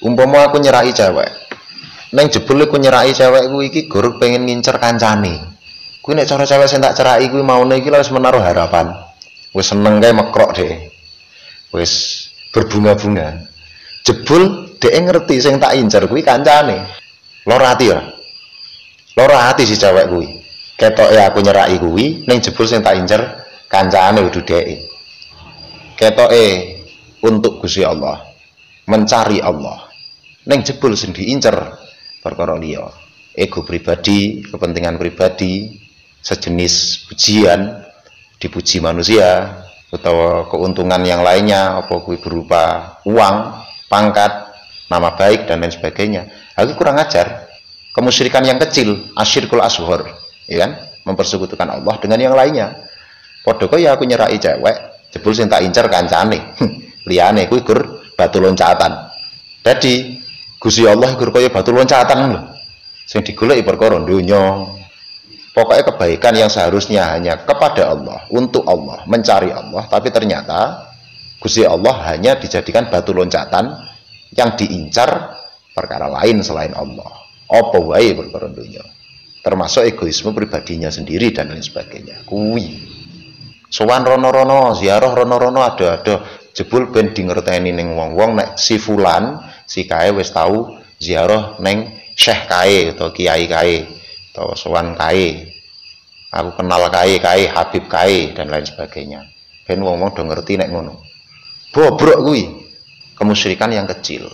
Umpama aku nyerai cewek, neng jebul aku nyerai cewek kuwi iki gur pengen ngincer kancane. Kuwi nek cara cewek sing tak cerai kuwi maune iki wis menaruh harapan. Wis seneng kae mekrok dhek. Wis berbunga-bunga. Jebul dhek ngerti sing tak incer kuwi kancane. Lara ati ora? Lara ati si cewek kuwi. Ketoke aku nyerai kuwi ning jebul sing tak incer kancane kudu dhek. Ketoke untuk Gusti Allah, mencari Allah. Ning jebul sing diincer perkara liya. Ego pribadi, kepentingan pribadi, sejenis pujian, dipuji manusia atau keuntungan yang lainnya, apa kuwi berupa uang, pangkat, nama baik dan lain sebagainya. Aku kurang ajar. Kemusyrikan yang kecil, asyirkul ashhar, ya kan? Mempersekutukan Allah dengan yang lainnya. Padha kaya aku nyerai cewek, jebul sing tak incer kancane. Liyane kuwi gur batu loncatan. Dadi Gusti Allah gur kaya batu loncatan lho. Sing digoleki perkara donya. Pokoknya kebaikan yang seharusnya hanya kepada Allah, untuk Allah, mencari Allah, tapi ternyata Gusti Allah hanya dijadikan batu loncatan yang diincar perkara lain selain Allah. Apa wae perkara dunia, termasuk egoisme pribadinya sendiri dan lain sebagainya. Kuwi sowan rono-rono, ziarah rono-rono ada jebul ben di ngerteni ning wong-wong nek si fulan, si kae wis tau ziarah ning syekh kae atau kiai kae atau sowan kae. Aku kenal kae Habib kae dan lain sebagainya. Ben wong-wong do ngerti nek ngono. Bobrok kuwi kemusyrikan yang kecil.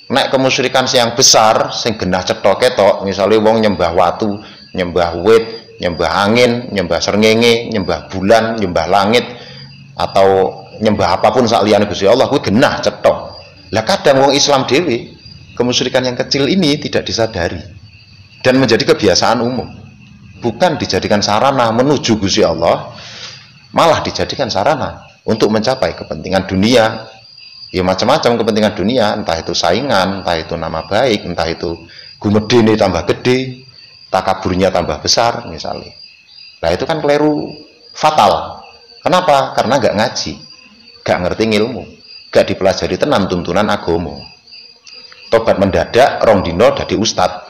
Nek kemusyrikan yang besar sing genah cetha ketok, misalnya wong nyembah watu, nyembah wit, nyembah angin, nyembah srengenge, nyembah bulan, nyembah langit atau nyembah apapun sak liyane Gusti Allah kuwi genah cetha. Lah kadang wong Islam dhewe kemusyrikan yang kecil ini tidak disadari dan menjadi kebiasaan umum. Bukan dijadikan sarana menuju Gusti Allah, malah dijadikan sarana untuk mencapai kepentingan dunia. Ya macam-macam kepentingan dunia, entah itu saingan, entah itu nama baik, entah itu gumedene tambah gede, takaburnya tambah besar misalnya. Nah itu kan keliru fatal. Kenapa? Karena nggak ngaji, nggak ngerti ilmu, nggak dipelajari tenan tuntunan agama. Tobat mendadak rong dino dadi ustad.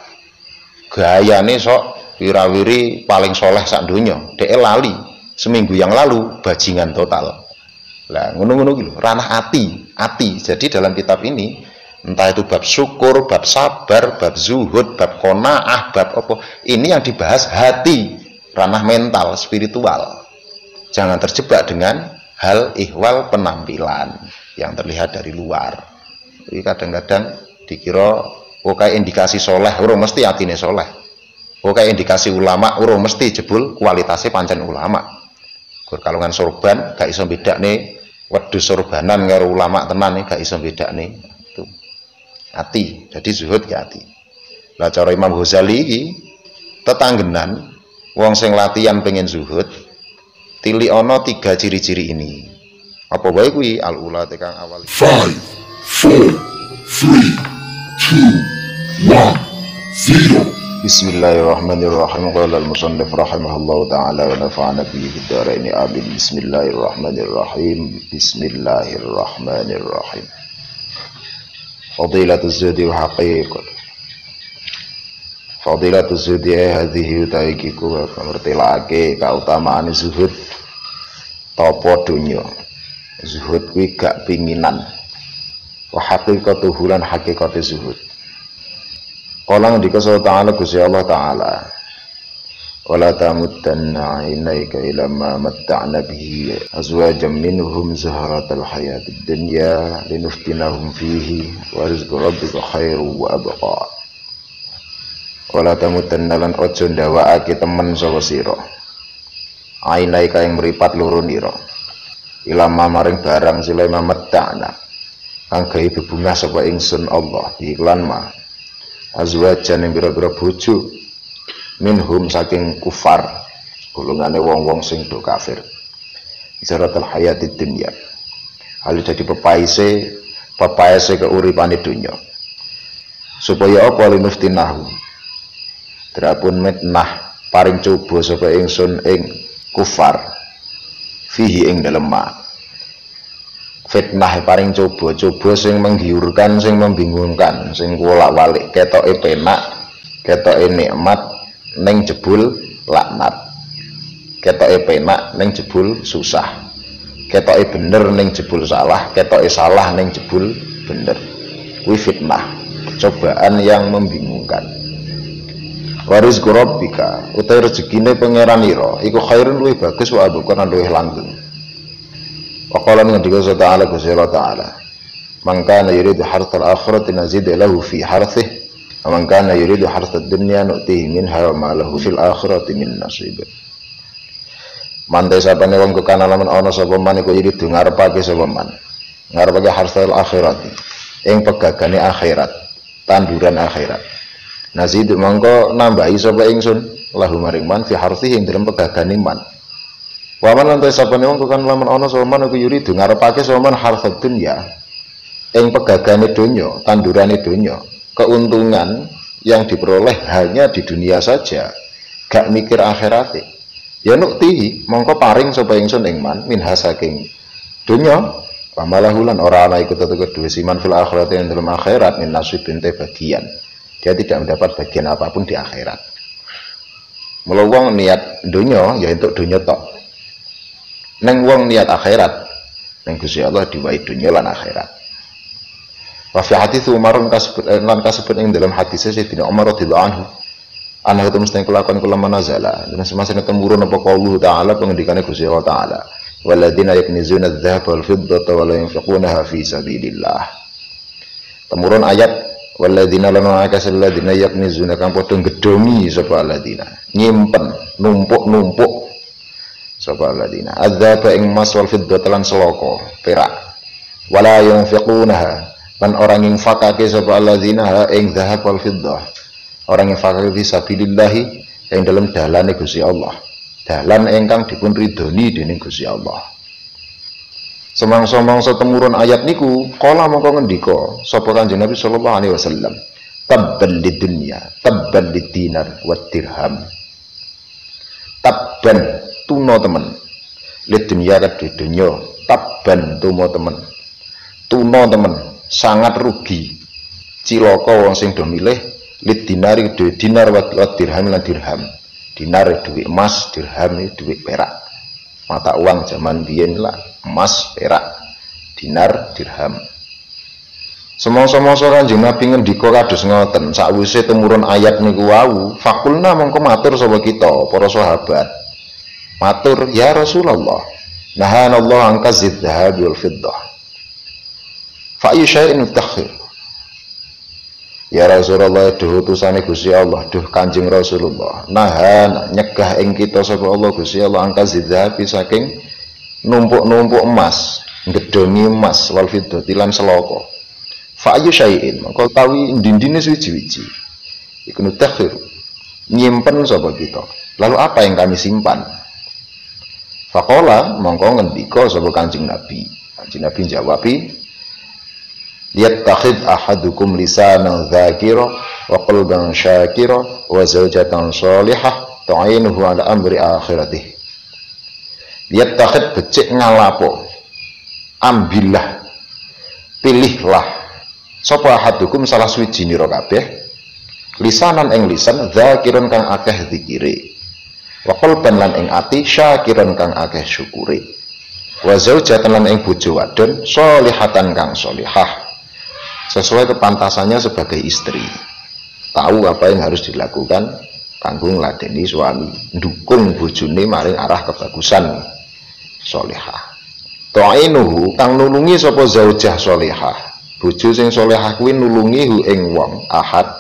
Gayane sok wirawiri paling soleh sak donya, dhek lali seminggu yang lalu bajingan total. Lah ngono-ngono iki lho, ranah ati. Jadi dalam kitab ini entah itu bab syukur, bab sabar, bab zuhud, bab qanaah, bab apa, ini yang dibahas hati, ranah mental, spiritual. Jangan terjebak dengan hal ihwal penampilan yang terlihat dari luar. Jadi kadang-kadang dikira kayak indikasi soleh, urung mesti atine soleh. Kayak indikasi ulama, urung mesti jebul kualitasnya pancen ulama. Kalungan sorban gak iso bedakne wedhus sorbanan karo ulama tenan nih gak iso bedakne. Itu ati. Jadi zuhud ya ati. Lah cara Imam Ghazali iki tetanggenan wong sing latihan pengen zuhud tili ana 3 ciri-ciri ini. Apa wae kuwi al-ula tekang awal. 5 4 3 2 1 0. Bismillahirrahmanirrahim. Qala al-musannif rahimahullahu ta'ala wa nafa'ana bihi fid dharain amin. Bismillahirrahmanirrahim. Bismillahirrahmanirrahim. Fadilatuz zuhdi wa haqiqat. Fadilatuz zuhdi hadhihi utaikiku ngertelake kautamaan zuhud tapa dunya. Zuhud kuwi gak pinginan. Wa haqiqatuhu lan haqiqate zuhud. Qala ndika ta'ala Gusti Allah taala wala tamuttanna 'ainaika ila ma matta'na bihi azwajan minhum zahratal hayatid dunya linuftinahum fihi wa rizqu rabbika khairu wa abqa. Wala tamuttanna lan ojo ndawakake temen sapa sira 'ainaika yang mripat loro nira ila maring barang sila matta'na kang gawe bebungah sapa ingsun Allah iklan ma azwajan yang bira-bira bojo minhum saking kufar golongane wong-wong sing do kafir zaratul hayatid dunya hal dadi pepaise keuripane dunya supaya apa linuftinahu drapun mitnah paring coba sapa ingsun ing kufar fihi ing dalem ma fitnah paring coba sing menggiurkan, sing membingungkan, sing bolak-balik ketoke penak, ketoke nikmat ning jebul laknat. Ketoke penak ning jebul susah. Ketoke bener ning jebul salah, ketoke salah ning jebul bener. Kuwi fitnah, cobaan yang membingungkan. Waris rabbika utai rezekine pangeran ira iku khairun luwih bagus wa abqan luwih langgeng. Waqala ngendika ta'ala Gusti ta'ala man kana yuridu harthal akhirati nazid lahu fi harthih wa man kana yuridu harthad dunya nu'tihi minha wa ma lahu fil akhirati min nasib. Mantai sapane wong kana lamun ana sapa man iku yuridu ngarepake sapa man ngarepake harthal akhirati ing pegagane akhirat, tanduran akhirat. Nazid mongko nambahi sapa ingsun lahu maring man fi harthi ing dalem pegagane man. Wa man lan sapane wong kan lamun ana sapa man iku yuri ngarepake sapa man harthad dunya ing pegagane donya, tandurane donya, keuntungan yang diperoleh hanya di dunia saja, gak mikir akhirate. Ya nukti mongko paring sapa ingsun ing man minha saking donya pamalahulan ora ana iku tetep kedue siman fil akhirati ing dalem akhirat min nasibin te bagian. Dia tidak mendapat bagian apapun di akhirat. Mula wong niat dunya ya untuk dunya tok. Neng wong niat akhirat neng Gusti Allah diwai dunya lan akhirat. Wa fi hadits Umar lan kasebut ing dalam hadis Sayyidina Umar radhiyallahu anhu. Ana itu mesti kelakuan kula manazala. Dan semasa temurun apa qaulu ta'ala pengendikane Gusti Allah taala. Walladzina yaknizuna adz-dzahaba wal fiddata wa la yunfiqunaha fi sabilillah. Temurun ayat walladzina lana akasalladzina yaknizuna kang padha gedhongi sapa alladzina nyimpen numpuk-numpuk sapa alladzina adzaba ing emas wal fiddata lan seloko perak wala yunfiqunaha lan orang infakake sapa alladzina ing dzahab wal fiddah orang infakake fi sabilillah ing dalem dalane Gusti Allah dalan ingkang dipun ridhoni dening Gusti Allah. Semangsa-mangsa temurun ayat niku kala mongko ngendika sapa Kanjeng Nabi sallallahu alaihi wasallam tabban lidunya tabban lidinar wad dirham. Tabban tuna temen lidunya kadhe donya tabban tuna temen tuna temen sangat rugi cilaka wong sing do milih lidinari duwe dinar wad dirham lan dirham. Dinar duwe emas, dirham duwe perak. Mata uang zaman biyen lah emas, perak, dinar, dirham. Semangsa-mangsa Kanjeng Nabi ngendika kados ngoten, sakwise temurun ayat niku wau, fakulna mongko matur sapa kita, para sahabat. Matur, ya Rasulullah, nahanallahu an kazid dhahab wal fiddah. Fa ayu syai'in takhir. Ya Rasulullah, duh utusane Gusti Allah, duh Kanjeng Rasulullah. Nahan nyegah ing kita sapa Allah Gusti Allah angka zidhabi saking numpuk-numpuk emas, gedhongi emas wal fiddati lan seloko. Fa ayu syai'in, mongko tawi ndindine suwi-wiji. Iku nutakhir. Nyimpen sapa kita. Lalu apa yang kami simpan? Faqala mongko ngendika sapa Kanjeng Nabi. Kanjeng Nabi jawabi yattakhid ahadukum lisanan dzakira wa qalban syakira wa zawjatan shalihah tu'inuhu ala amri akhiratih. Yattakhid becik ngalapo ambillah pilihlah sapa ahadukum salah suwiji nira kabeh lisanan ing lisan dzakiran kang akeh zikire wa qalban lan ing ati syakiran kang akeh syukure wa zawjatan lan ing bojo wadon shalihatan kang shalihah sesuai kepantasannya sebagai istri, tahu apa yang harus dilakukan kanggo ngladeni suami, ndukung bojone maring arah kebagusan sholihah. Ta'inuhu kang nulungi sapa zaujah sholihah, bojo sing sholihah kuwi nulungi hu ing wong ahad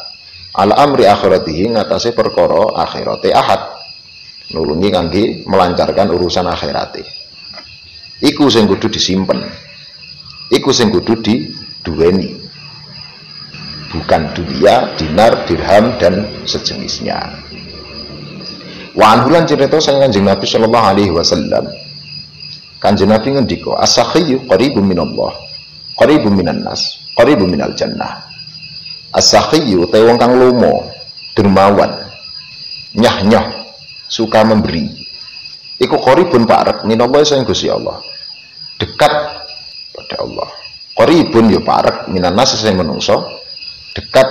ala amri akhiratihi ngatasé perkara akhirate ahad, nulungi kangge melancarkan urusan akhirate. Iku sing kudu disimpen, iku sing kudu diduweni. Bukan dunia, dinar, dirham dan sejenisnya. Wa anhulan cerita sang Kanjeng Nabi sallallahu alaihi wasallam. Kanjeng Nabi ngendika, as-sakhiyyu qaribun minallah, qaribun minan nas, qaribun minal jannah. As-sakhiyyu te wong kang lomo, dermawan, nyah-nyah, suka memberi. Iku qaribun parek minallah sang Gusti Allah. Dekat kepada Allah. Qaribun ya parek minan nas sing menungso, dekat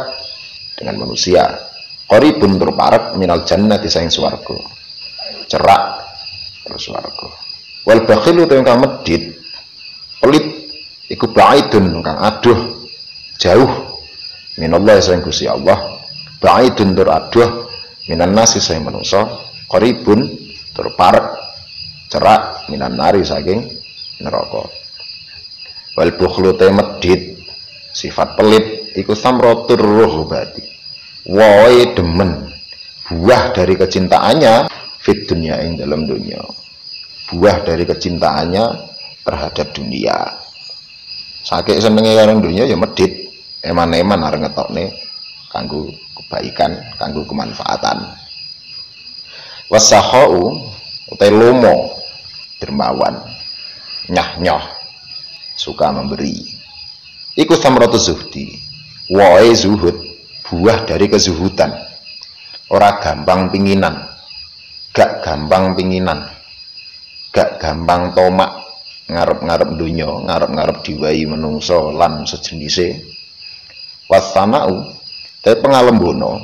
dengan manusia. Qaribun tur parek minal jannati sing swarga. Cerak terus swarga. Wal bakhilu kang medhit, pelit iku baidun kang aduh jauh minallah sing Gusti Allah. Baidun tur aduh minan nas sing menungso, qaribun tur parek cerak minan nari saking neraka. Wal bukhlu medhit sifat pelit iku samratur ruhbati, wae demen buah dari kecintaannya fit dunia ing dalam dunia, buah dari kecintaannya terhadap dunia. Saking senenge karo dunia ya medhit, eman-eman arep ngetokne kanggo kebaikan, kanggo kemanfaatan. Wasahau utai lomo dermawan, nyah-nyoh suka memberi, iku samratu zuhdi, wae zuhud buah dari kezuhudan. Ora gampang pinginan, gak gampang pinginan, gak gampang tomak ngarep-ngarep dunya, ngarep-ngarep diwai menungso lan sejenise. Wasanau te pengalembono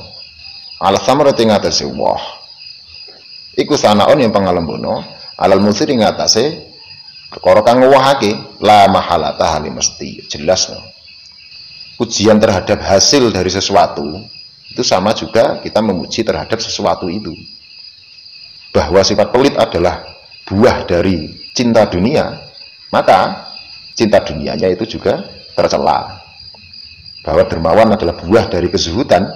ala samrati ngatasé wah, iku sanaon yang pengalembono alal musiri ngatasé perkara kang ngowahake la mahalata hali mesti. Jelas no. Pujian terhadap hasil dari sesuatu itu sama juga kita memuji terhadap sesuatu itu. Bahwa sifat pelit adalah buah dari cinta dunia, maka cinta dunianya itu juga tercela. Bahwa dermawan adalah buah dari kezuhudan,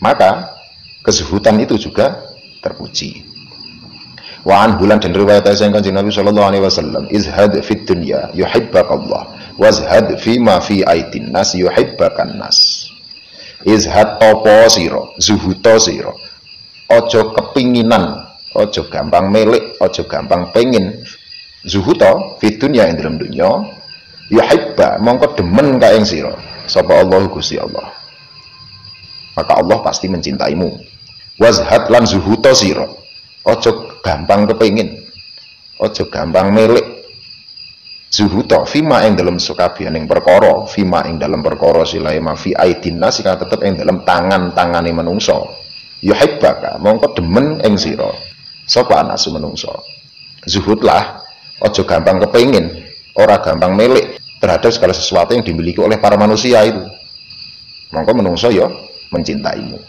maka kezuhudan itu juga terpuji. Wa an bulan dan riwayat yang Kanjeng Nabi sallallahu alaihi wasallam, izhad fid dunya yuhibbakallah wazhad fi ma fi aitin nas yuhibbakan nas. Izhad apa sira, zuhuta sira, aja kepinginan, aja gampang melek, aja gampang pengin. Zuhuta fid dunya ing dalam dunya, yuhibba mongko demen ka ing sira sapa Allah Gusti Allah, maka Allah pasti mencintaimu. Wazhad lan zuhuta sira, aja gampang kepengin, aja gampang melek. Zuhuta fima ing dalam sekabianing perkara, fima ing dalam perkara silae ma fi aidin nas kang tetep ing dalam tangan-tangane menungso. Yuhibbaka mongko demen ing sira sapa anasu menungso. Zuhudlah, aja gampang kepengin, ora gampang melek terhadap segala sesuatu yang dimiliki oleh para manusia itu. Mongko menungso ya mencintaimu.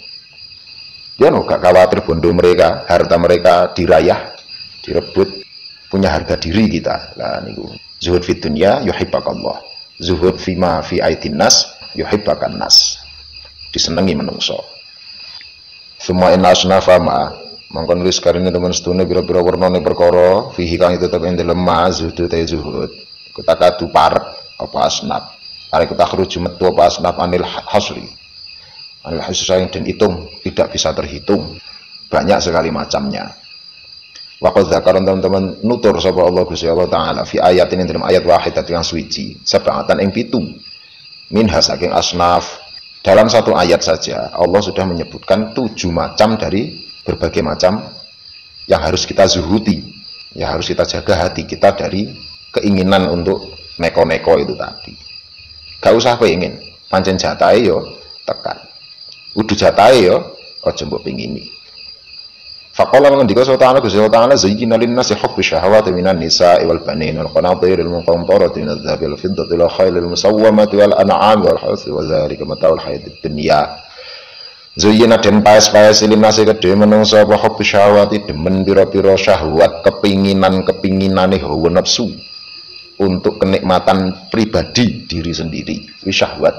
Ya no, gak khawatir bondo mereka, harta mereka dirayah, direbut, punya harga diri kita. Lah niku. Zuhud fid dunya yuhibbakallah. Zuhud fima fi aitin nas yuhibbakan nas. Disenengi menungso. Semua inna asnafa ma mongko nulis karene temen sedune pira-pira warnane perkara fihi kang tetep ing dalem ma zuhud te zuhud. Kita kadu parek apa asnaf. Arek kita khruju metu apa asnaf anil hasri. Anil hasri dan hitung tidak bisa terhitung. Banyak sekali macamnya. Waqad dzakaron teman-teman nutur sapa Allah Gusti Allah taala fi ayat ini dalam ayat wahidat yang suci sab'atan ing 7 minha saking asnaf. Dalam satu ayat saja Allah sudah menyebutkan 7 macam dari berbagai macam yang harus kita zuhudi, yang harus kita jaga hati kita dari keinginan untuk neko-neko itu tadi. Gak usah pengen, pancen jatahe yo tekan. Udu jatahe yo aja mbok pengini. Faqala ngendika ta'ala Gusti ta'ala zayyina lin-nasi hubbu syahawati minan nisa'i wal banin wal qanatir al muqantarati min adh-dhahabi wal fiddati wal khayl al musawwamati wal an'am wal harthi wa dzalika mata'ul hayatid dunya. Zayyina den paes-paes lin-nasi kedhe menungso apa hubbu syahawati demen pira-pira syahwat, kepinginane hawa nafsu untuk kenikmatan pribadi diri sendiri. Kuwi syahwat.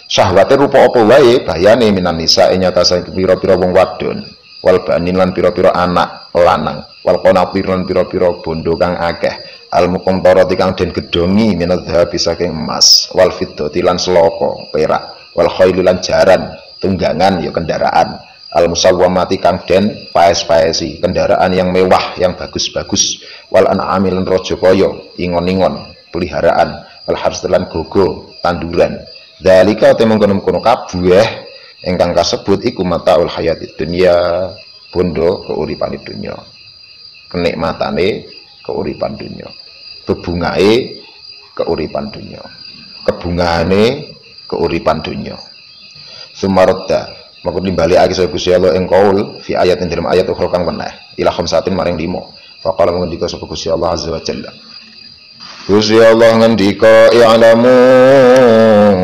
Syahwate rupa apa wae bayane minan nisa'i nyatase pira-pira wong wadon. Wal banin lan pira-pira anak lanang, wal qanatir lan pira-pira bondo kang akeh, al muqantarati kang den gedhongi minadh saking emas, wal fiddati lan seloko perak, wal khayl lan jaran tunggangan ya kendaraan, al musawwamati kang den paes-paesi kendaraan yang mewah yang bagus-bagus, wal an'ami lan raja kaya ingon-ingon peliharaan, wal harth lan gogo tanduran. Dalika temengkono-kono kabeh ingkang kasebut iku mataul hayatid dunya, bondo keuripan dunya, kenikmatane keuripan dunya, bebungae keuripan dunya. Kebungahane keuripan dunya. Sumaradda maka dimbalikake sapa Gusti Allah ing qaul fi ayatin dalam ayat ukhra kang meneh ila khamsatin maring 5. Faqala ngendika sapa Gusti Allah azza wa jalla. Gusti Allah ngendika i'lamu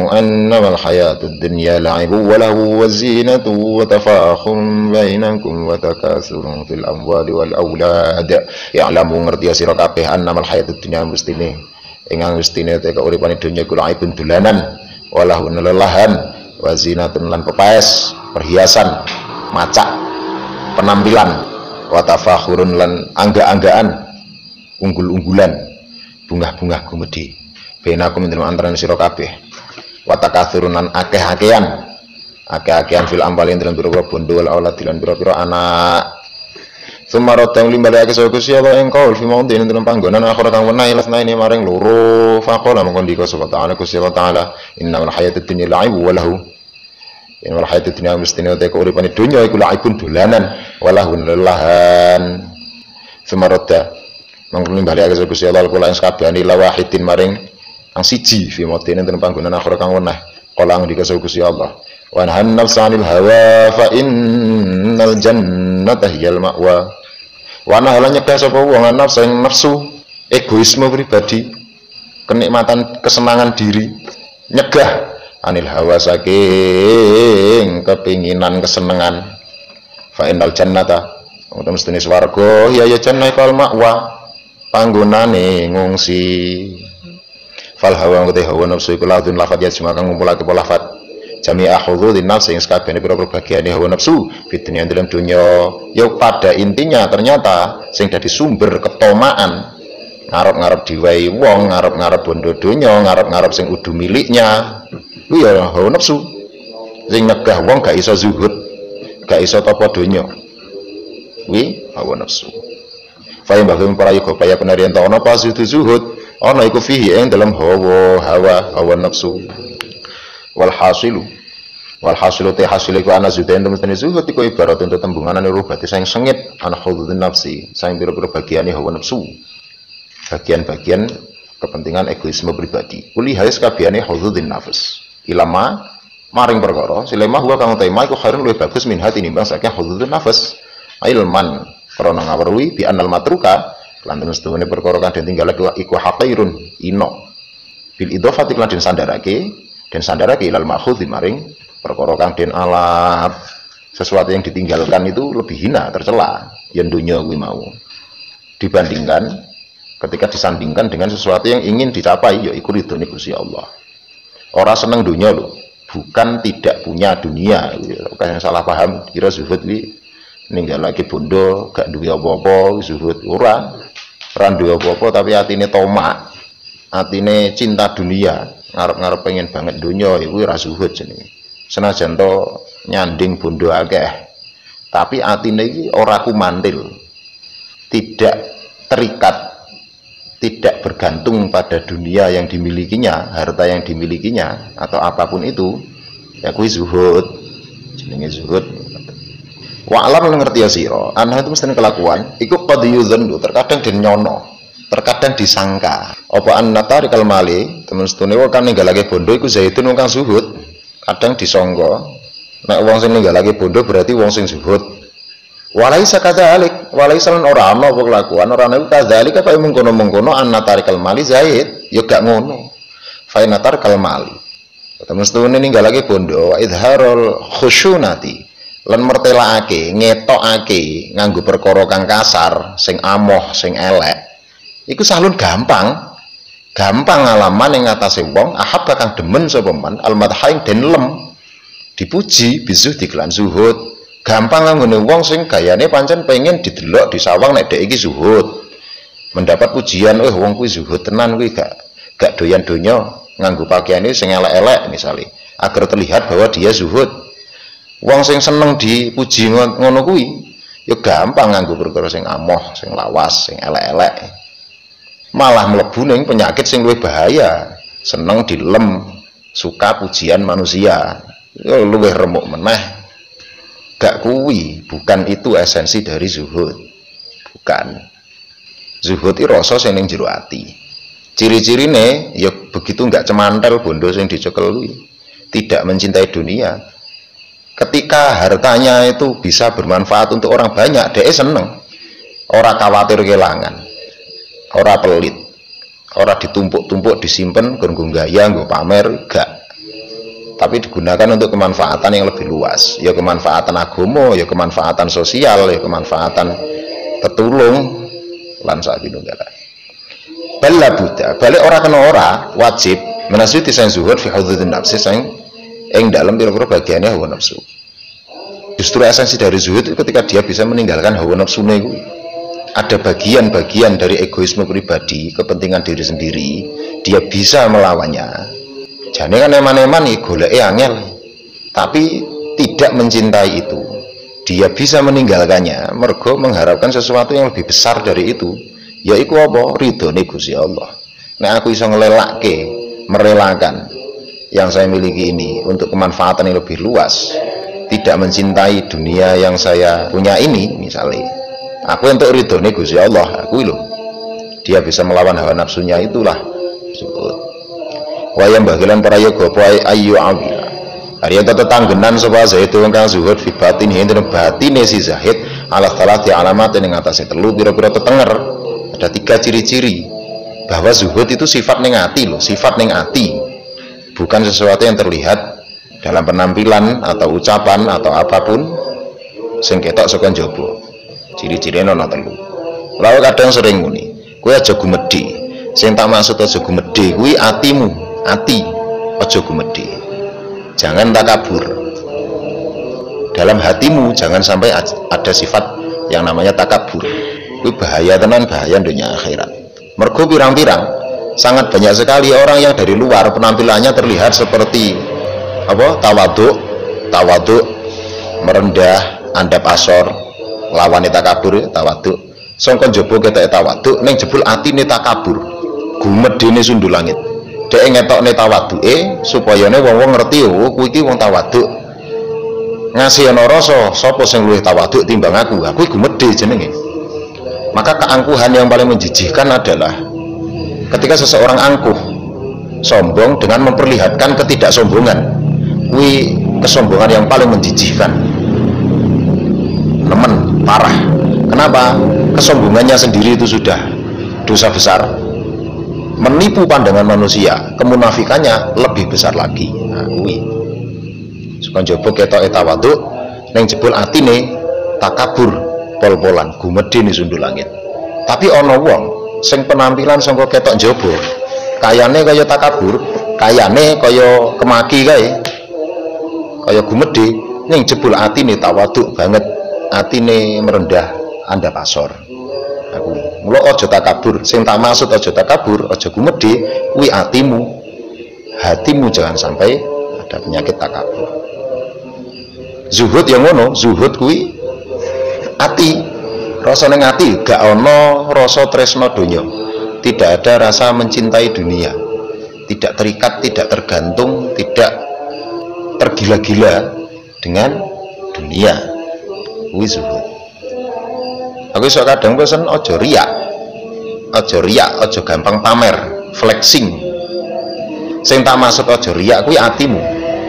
annamal hayatud dunya la'ibu wa lahu wa zinatu wa tafakhurun bainakum wa takasurun fil amwali wal aulad. I'lamu ngerti sira kabeh annamal hayatud dunya mestine mestine te keuripane dunya iku la'ibun dolanan wa lahu lelahan wa zinatun lan pepaes perhiasan macak penampilan wa tafakhurun lan angga-anggaan unggul-unggulan bunga-bunga gumedhe benakum ing antarané sira kabeh wa takathurun lan akeh-akehan fil ambali ing dalam pira-pira bondo wal aulad lan pira-pira anak sumaratang limbalake sapa Gusti Allah ing kaul fi maundhin ing dalam panggonan akhir kang weneh lasna ini maring loro faqala mongko ndika sapa ta'ala Gusti Allah taala innamal hayatud dunya la'ibu wa lahu innamal hayatud dunya mestine te keuripane dunya iku la'ibun dolanan wa lahu lelahan sumarata mongko limbalake sapa Gusti Allah kula ing sakabehane la wahidin maring kang siji fi maundhin ing dalam panggonan akhir kang weneh kala ndika sapa Gusti Allah wa nahan nafsanil hawa fa innal jannata hiyal ma'wa wa nahala nyegah sapa wong nafsu egoisme pribadi kenikmatan kesenangan diri nyegah anil hawa saking kepinginan kesenangan fa innal jannata utawa mestine swarga ya jannah kal ma'wa panggonane ngungsi fal hawa ngete hawa nafsu iku ladun lafat ya cuma kang ngumpulake lafat jami'ah hududin nafsi yang sekabehane pira-pira bagiane hawa nafsu fitnya dalam dunya ya pada intinya ternyata sing dadi sumber ketomaan ngarep-ngarep diwai wong ngarep-ngarep bondo dunya ngarep-ngarep sing udu miliknya kuwi ya hawa nafsu sing nyegah wong gak iso zuhud gak iso tapa dunya kuwi hawa nafsu fa ing bagem para yoga paya penarian ta ana pas zuhud ana iku fihi ing dalam hawa nafsu walhasilu te hasil iku ana zuhud mestine zuhud iku ibarat untuk tembungan rubati sing sengit ana hududun nafsi sing pira-pira bagiane hawa nafsu bagian-bagian kepentingan egoisme pribadi kuli haris kabehane hududun nafs ilama maring perkara silema huwa kang tema iku khairun luwih bagus min hati nimbang saking hududun nafs ilman krana ngawruhi bi anal matruka lan mestune perkara kang ditinggal iku haqirun ino bil idhofati lan den sandarake ilal ma'khudhi maring perkara kang den alap sesuatu yang ditinggalkan itu lebih hina tercela yen dunya kuwi mau dibandingkan ketika disandingkan dengan sesuatu yang ingin dicapai yaiku ridhone Gusti Allah. Ora seneng dunya lho, bukan tidak punya dunia. Kayak salah paham kira zuhud kuwi ninggalake bondo gak duwe apa-apa zuhud ora duwe apa-apa tapi atine tomak atine cinta dunia ngarep-ngarep pengen banget dunia iku ora zuhud jenenge senajan to nyanding bondo akeh tapi atine iki ora kumantil tidak terikat tidak bergantung pada dunia yang dimilikinya harta yang dimilikinya atau apapun itu ya kuwi zuhud jenenge zuhud wa alam ngerti ya sira ana itu mesti kelakuan iku qad yuzannu terkadang den nyono terkadang disangka apa annatarikal mali temen-temene wong kan ninggalake bondo iku zaitun kang zuhud kadang disangka nek wong sing ninggalake bondo berarti wong sing zuhud walaisa kadzalik walaisa lan ora ana apa kelakuan ora ana kadzalik apa mengkono-mengkono annatarikal mali zait ya gak ngono fa innatarikal mali temen-temene ninggalake bondo wa idharul khusyunati lan mertelakake ngetokake nganggo perkara kang kasar sing amoh sing elek iku sahlun gampang alaman yang ngatasi wong ahab kang demen sapa man almadhaing den lem dipuji bizuh diklan zuhud gampang nggone wong sing gayane pancen pengen didelok disawang nek dhek iki zuhud mendapat pujian wong kuwi zuhud tenan kuwi gak doyan donya nganggo pakaiane sing elek-elek misale agar terlihat bahwa dia zuhud. Wong sing seneng dipuji ngono kuwi ya gampang nganggo perkara sing amoh, sing lawas, sing elek-elek. Malah mlebu ning penyakit sing luwih bahaya, seneng dilem, suka pujian manusia. Ya luwih remuk meneh. Gak kuwi, bukan itu esensi dari zuhud. Bukan. Zuhud iki rasa sing ning jero ati. Ciri-cirine ya begitu enggak cemantel bondo sing dicekel kuwi. Tidak mencintai dunia. Ketika hartanya itu bisa bermanfaat untuk orang banyak, dia seneng. Ora khawatir kehilangan. Ora pelit. Ora ditumpuk-tumpuk disimpen nggo gaya, nggo pamer, gak. Tapi digunakan untuk kemanfaatan yang lebih luas. Ya kemanfaatan agama, ya kemanfaatan sosial, ya kemanfaatan tetulung lan sakinunggalan. Bala Buddha, balik ora kena ora wajib menasihati sang zuhud fi hududin nafsi sang ing dalam pira-pira bagiannya hawa nafsu. Justru esensi dari zuhud itu ketika dia bisa meninggalkan hawa nafsune kuwi. Ada bagian-bagian dari egoisme pribadi, kepentingan diri sendiri, dia bisa melawannya. Jane kan eman-eman iki goleke angel. Tapi tidak mencintai itu. Dia bisa meninggalkannya mergo mengharapkan sesuatu yang lebih besar dari itu. Yaiku apa? Ridhone Gusti Allah. Nek aku iso ngelelakke, merelakan yang saya miliki ini untuk kemanfaatan yang lebih luas, tidak mencintai dunia yang saya punya ini, misalnya aku untuk ridhone Gusti Allah, aku loh. Dia bisa melawan hawa nafsunya, itulah zuhud. Wayang bagilan para yoga ayu awila. Hari itu tetanggenan sapa zahid kang zuhud fi batin hindra batine si zahid ala salati alamat ning atase telu pira-pira tetenger. Ada 3 ciri-ciri bahwa zuhud itu sifat ning ati loh, sifat ning ati. Bukan sesuatu yang terlihat dalam penampilan atau ucapan atau apapun sing ketok saka njaba. Ciri-cirine ana 3. Lalu kadang sering muni, kowe aja gumedhe. Sing tak maksud aja gumedhe kuwi atimu, ati. Aja gumedhe. Jangan takabur. Dalam hatimu jangan sampai ada sifat yang namanya takabur. Itu bahaya tenan, bahaya dunia akhirat. Mergo pirang-pirang sangat banyak sekali orang yang dari luar penampilannya terlihat seperti apa? Tawaduk, merendah, andap asor, lawane takabur, tawaduk. Sangka njaba ketok tawaduk, ning jebul atine takabur. Gumedene sundul langit. Dhek ngetokne tawaduke supayane wong-wong ngerti oh kuwi iki wong tawaduk. Ngasih ana rasa sapa sing luwih tawaduk timbang aku. Aku gumedhe jenenge. Maka keangkuhan yang paling menjijikkan adalah ketika seseorang angkuh, sombong dengan memperlihatkan ketidaksombongan. Kui kesombongan yang paling menjijikkan. Nemen, parah. Kenapa? Kesombongannya sendiri itu sudah dosa besar. Menipu pandangan manusia, kemunafikannya lebih besar lagi. Nah, kui. Sukan jobo ketok tawaduk, neng jebul atine takabur. Pol-polan gumedhe ni sundul langit. Tapi ana wong sing penampilan sangka ketok njaba kayane kaya takabur, kayane kaya kemaki kae, kaya gumedhe ning jebul atine tawaduk banget, atine merendah andap asor. Aku mula aja takabur, sing tak maksud aja takabur, aja gumedhe kuwi atimu. Hatimu jangan sampai ada penyakit takabur. Zuhud yang ngono, zuhud kuwi ati, rasa ning ati gak ana rasa tresno donya, tidak ada rasa mencintai dunia, tidak terikat, tidak tergantung, tidak tergila-gila dengan dunia. Kuwi zuhud. Aku iso kadang pesen aja riak, aja gampang pamer, flexing. Sing tak maksud aja riak kuwi atimu,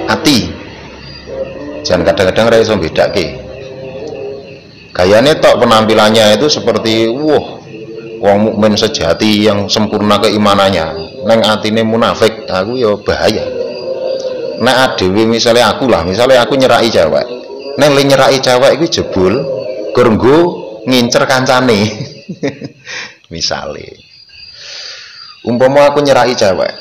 ati. Jangan kadang-kadang ra iso bedake. Gayane tok penampilannya itu seperti wong mukmin sejati yang sempurna keimanannya, neng atine munafik. Aku ya bahaya. Nek adewe misalnya aku nyeraki cewek, neng le nyeraki cewek iku jebul gorenggo ngincer kancane. Misale umpama aku nyeraki cewek,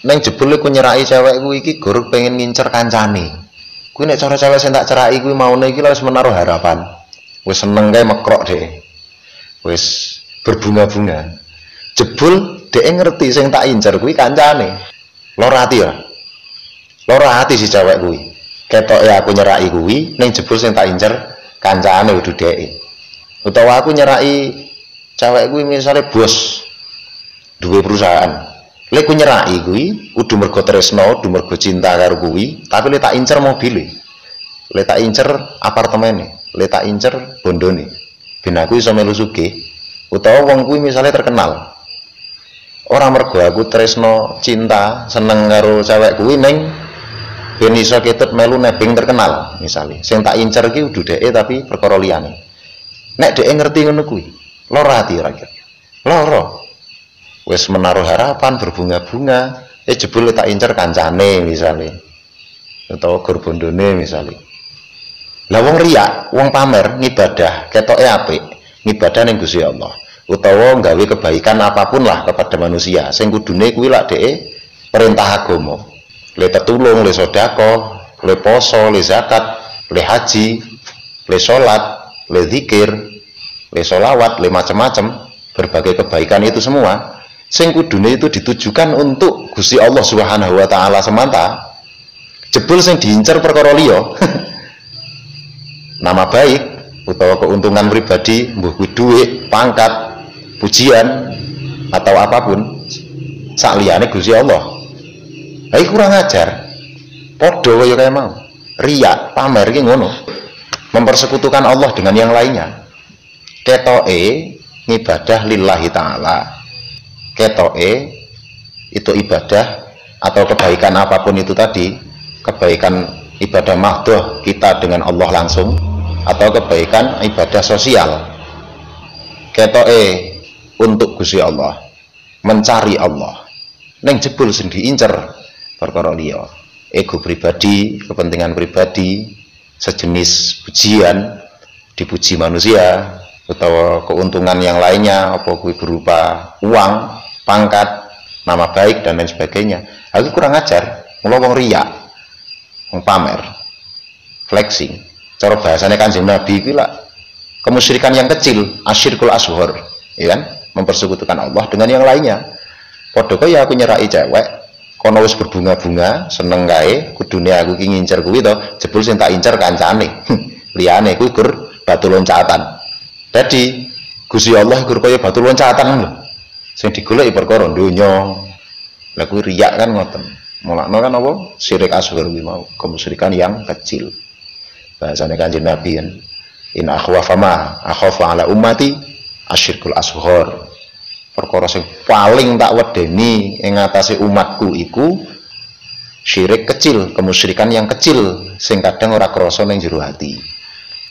neng jebul aku nyeraki cewek kuwi iki gor pengen ngincer kancane. Kuwi nek cara cewek sing tak ceraki kuwi maune iki wis menaruh harapan. Wis seneng kae mekrok deh, wis berbunga-bunga. Jebul dhek ngerti sing tak incer kuwi kancane. Lara ati ya, lara ati si cewek kuwi. Ketoke aku nyeraki kuwi, ning jebul sing tak incer kancane kudu dhek. Utawa aku nyeraki cewek kuwi misale bos duwe perusahaan. Lek ku nyeraki kuwi kudu mergo tresno, kudu mergo cinta karo kuwi, tapi lek tak incer mobile. Lek tak incer apartemene. Le tak incer bondone ben aku iso melu sugih, utawa wong kuwi misalnya terkenal Ora mergo aku tresno cinta seneng karo cewek kuwi ning ben iso ketut melu nebeng terkenal misalnya. Sing tak incer ki kudu dheke tapi perkara liyane. Nek dheke ngerti ngono kuwi, lara ati ora kira. Lara. Wis menaruh harapan berbunga-bunga, jebul tak incer kancane misalnya. Atau gur bondone misalnya. Lah wong riya, wong pamer ngibadah ketoke apik, ngibadah ning Gusti Allah. Utawa nggawe kebaikan apapun lah kepada manusia sing kudune kuwi lak dheke perintah agama le tetulung, le sedekah, le poso, le zakat, le haji, le salat, le zikir, le sholawat, le macam-macam berbagai kebaikan itu semua sing kudune itu ditujukan untuk Gusti Allah Subhanahu wa taala semata. Jebul sing diincer perkara liya nama baik utawa keuntungan pribadi, mbuh kuwi dhuwit, pangkat, pujian atau apapun sak liyane Gusti Allah. Ha kurang ajar. Padha kaya kaya mau. Riya, pamer iki ngono. Mempersekutukan Allah dengan yang lainnya. Ketoke ngibadah lillahi taala. Ketoke itu ibadah atau kebaikan apapun itu tadi, kebaikan ibadah mahdoh kita dengan Allah langsung atau kebaikan ibadah sosial. Ketoke untuk Gusti Allah, mencari Allah. Neng jebul sing diincer perkara liya, ego pribadi, kepentingan pribadi, sejenis pujian, dipuji manusia, atau keuntungan yang lainnya, apa kuwi berupa uang, pangkat, nama baik dan lain sebagainya. Aku kurang ajar, mula wong riya, wong pamer, flexing. Cara bahasane Kanjeng Nabi kuwi lak kemusyrikan yang kecil, asyirkul ashhar, ya kan? Mempersekutukan Allah dengan yang lainnya. Padha kaya aku nyerai cewek, kono wis berbunga-bunga, seneng kae, kudune aku ki ngincer kuwi to, jebul sing tak incer kancane. Liyane kuwi gur batu loncatan. Dadi Gusti Allah gur kaya batu loncatan lho. Sing digoleki perkara donya. Lah kuwi riya kan ngoten. Mulakno kan apa? Syirik asghar kuwi mau, kemusyrikan yang kecil. Bahasane Kanjeng Nabi kan, in akhwafa ma akhafu ala ummati asyirkul ashghar. Perkara sing paling tak wedeni ing ngatasé umatku iku syirik kecil, kemusyrikan yang kecil sing kadang ora krasa ning jero ati.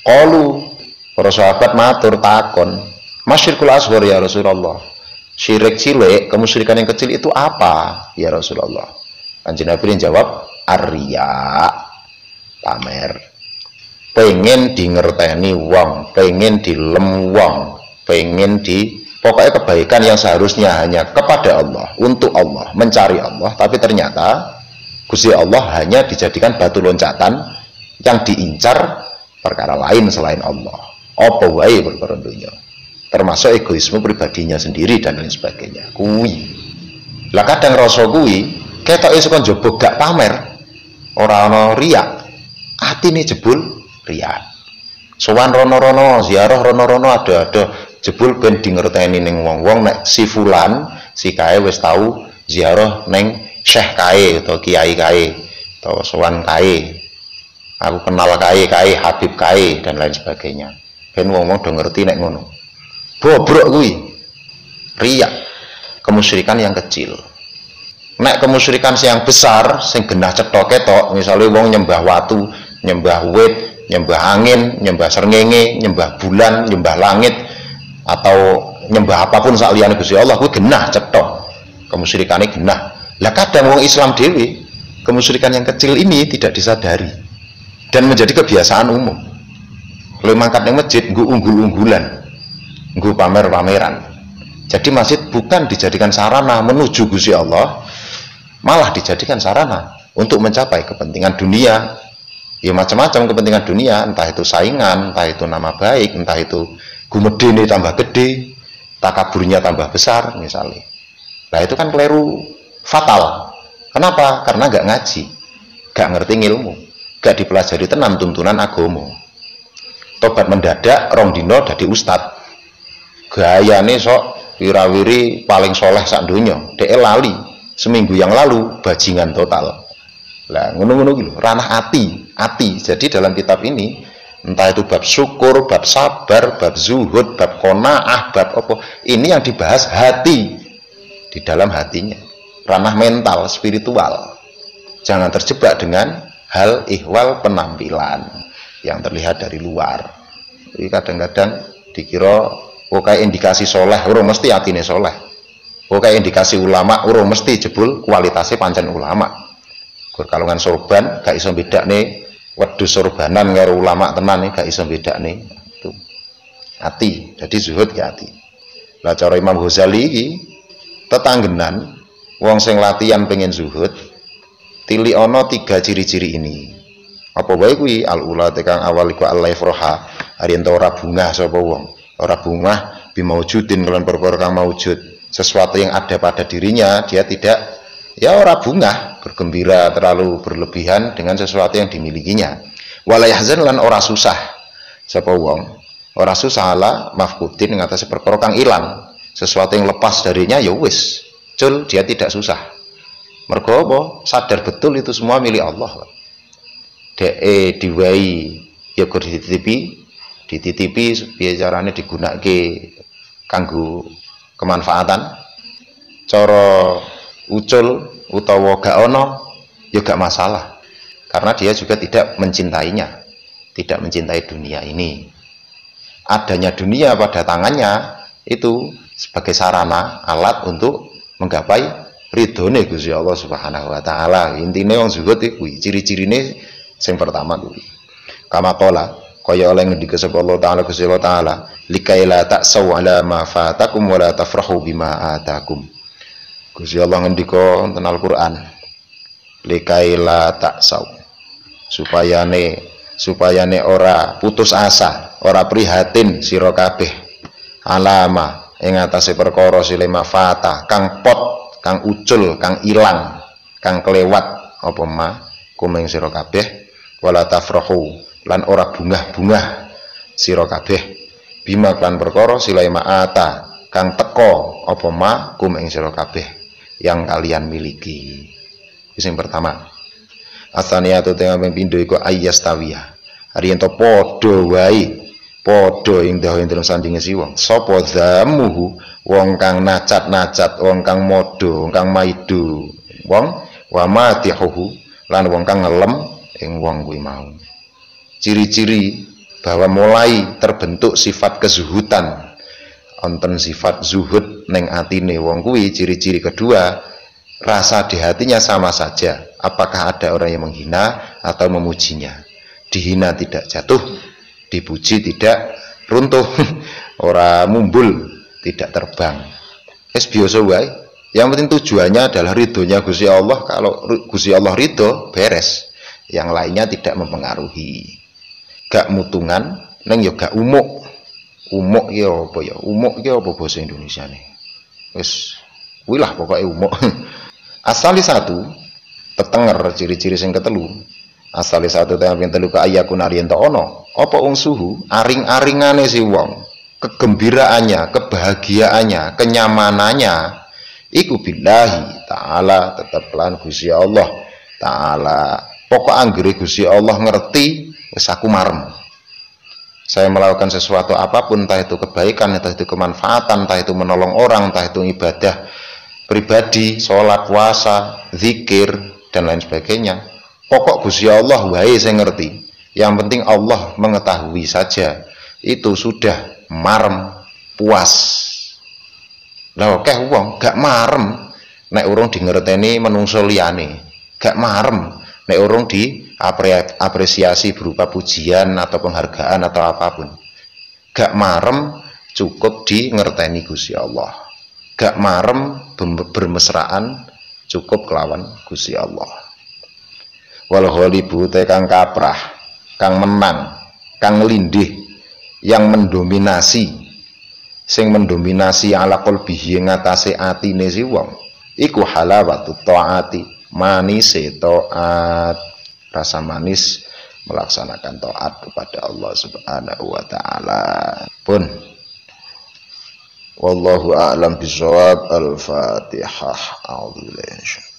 Qalu, para sahabat matur takon, masyirkul ashghar ya Rasulullah. Syirik cilik, kemusyrikan yang kecil itu apa ya Rasulullah? Kanjeng Nabi jawab, ar-riya, pamer. Pengen di ngerteni wong, pengen dilem wong, pengen di pokoknya kebaikan yang seharusnya hanya kepada Allah, untuk Allah, mencari Allah, tapi ternyata Gusti Allah hanya dijadikan batu loncatan yang diincar perkara lain selain Allah. Apa wae perkara dunya, termasuk egoisme pribadinya sendiri dan lain sebagainya. Kuwi. Lah kadang rasa kuwi ketoke saka njaba gak pamer, ora ana riya, atine jebul riya. Sowan rono-rono, ziarah rono-rono ada jebul ben di ngerteni ning wong-wong nek si fulan, si kae wis tau ziarah ning syekh kae atau kiai kae atau sowan kae. Aku kenal kae, Habib kae dan lain sebagainya. Ben wong-wong do ngerti nek ngono. Bobrok kuwi. Riya, kemusyrikan yang kecil. Nek kemusyrikan yang besar sing genah cetha ketok, misalnya wong nyembah watu, nyembah wit, nyembah angin, nyembah srengenge, nyembah bulan, nyembah langit, atau nyembah apapun saliyane Gusti Allah, kuwi genah cetha. Kemusyrikane genah. Lah kadang wong Islam dhewe kemusyrikan yang kecil ini tidak disadari dan menjadi kebiasaan umum. Kalau mangkat ning masjid nggo unggul-unggulan, nggo pamer-pameran. Jadi masjid bukan dijadikan sarana menuju Gusti Allah, malah dijadikan sarana untuk mencapai kepentingan dunia. Ya macam-macam kepentingan dunia, entah itu saingan, entah itu nama baik, entah itu gumedene tambah gede, takaburnya tambah besar misalnya. Nah itu kan keliru fatal. Kenapa? Karena nggak ngaji, nggak ngerti ilmu, nggak dipelajari tenan tuntunan agama. Tobat mendadak rong dino dadi ustad, gayane sok wirawiri paling soleh sak donya, dhek lali seminggu yang lalu bajingan total. Lah ngono-ngono iki lho, ranah ati. Jadi dalam kitab ini entah itu bab syukur, bab sabar, bab zuhud, bab qanaah, bab apa, ini yang dibahas hati. di dalam hatinya, ranah mental, spiritual. Jangan terjebak dengan hal ihwal penampilan yang terlihat dari luar. Jadi kadang-kadang dikira kayak indikasi soleh, urung mesti atine soleh. Kayak indikasi ulama, urung mesti jebul kualitasnya pancen ulama. Kalungan sorban gak iso bedakne wedhus sorbanan karo ulama tenan nih gak iso bedakne. Itu hati, jadi zuhud ya hati. Lah cara Imam Ghazali iki tetanggenan wong sing latihan pengen zuhud tili ana 3 ciri-ciri ini. Apa wae kuwi al-ula tekang awal iku al-laifroha ariyen ora bungah sapa wong. Ora bungah bimaujudin kalian perkara kang maujud. Sesuatu yang ada pada dirinya dia tidak ya ora bungah, bergembira terlalu berlebihan dengan sesuatu yang dimilikinya. Wala yahzan lan ora susah sapa wong. Ora susah ala mafkudin ngatasi perkara kang ilang. Sesuatu yang lepas darinya ya wis. Cul dia tidak susah. Mergo apa? Sadar betul itu semua milik Allah. Diwai ya kur dititipi piye carane digunakake kanggo kemanfaatan. Cara ucul utawa gak ono ya gak masalah. Karena dia juga tidak mencintainya. Tidak mencintai dunia ini. Adanya dunia pada tangannya itu sebagai sarana alat untuk menggapai ridhone Gusti Allah Subhanahu wa taala. Intine wong zuhud kuwi ciri-cirine sing pertama kuwi. Kama qala kaya oleh ngendika sapa Allah taala Gusti Allah taala likaila ta'saw ala ma fatakum wa la tafrahu bima atakum. Gusti Allah ngendika wonten Al-Qur'an likaila ta'saw supayane ora putus asa, ora prihatin sira kabeh alama ing atase perkara silema fata kang pot, kang ucul, kang ilang, kang kelewat apa ma kumeng sira kabeh wala tafrahu lan ora bungah-bungah sira kabeh bima kan perkara silema ata kang teko apa ma kumeng sira kabeh yang kalian miliki. Sing pertama asaniyatu teng pindho iku ayyastawiya ari ento padha wae padha ing dawuh ing sandinge si wong sapa zamuhu wong kang nacat-nacat wong kang modho wong kang maido wong wa matihuhu lan wong kang ngelem ing wong kuwi mau. Ciri-ciri bahwa mulai terbentuk sifat kezuhudan wonten sifat zuhud ning atine wong kuwi. Ciri-ciri kedua, rasa di hatinya sama saja apakah ada orang yang menghina atau memujinya. Dihina tidak jatuh, dipuji tidak runtuh, ora mumbul tidak terbang. Wis biasa wae. Yang penting tujuannya adalah ridhonya Gusti Allah. Kalau Gusti Allah ridho, beres. Yang lainnya tidak mempengaruhi. Gak mutungan, neng yo gak umuk. Umuk ki apa ya? Umuk ki apa bahasa Indonesiane? Wis kuwi lah pokoke umuk. Asali satu, tetenger ciri-ciri sing ketelu. Asale satu teng telu ka ayakun ariyen ta ono apa ungsuhu aring-aringane si wong, kegembiraannya, kebahagiaannya, kenyamanannya iku billahi taala tetep lan Gusti Allah taala. Pokok anggere Gusti Allah ngerti wis aku marem. Saya melakukan sesuatu apapun, entah itu kebaikan, entah itu kemanfaatan, entah itu menolong orang, entah itu ibadah pribadi, sholat, puasa, zikir dan lain sebagainya. Pokok Gusti Allah wae sing ngerti. Yang penting Allah mengetahui saja. Itu sudah marem, puas. Lah akeh wong gak marem nek urung dingerteni menungso liyane. Gak marem nek urung diapresiasi berupa pujian atau penghargaan atau apapun. Gak marem cukup dingerteni Gusti Allah. Gak marem bermesraan cukup kelawan Gusti Allah. Wal ghalibu te kang kaprah, kang menang, kang lindih, yang mendominasi, sing mendominasi ala qalbihi ngatasé atine si wong iku halawatut taati, manise taat, rasa manis melaksanakan taat kepada Allah Subhanahu wa taala. Pun wallahu a'lam bishawab. Al-Fatihah. A'udzubillahi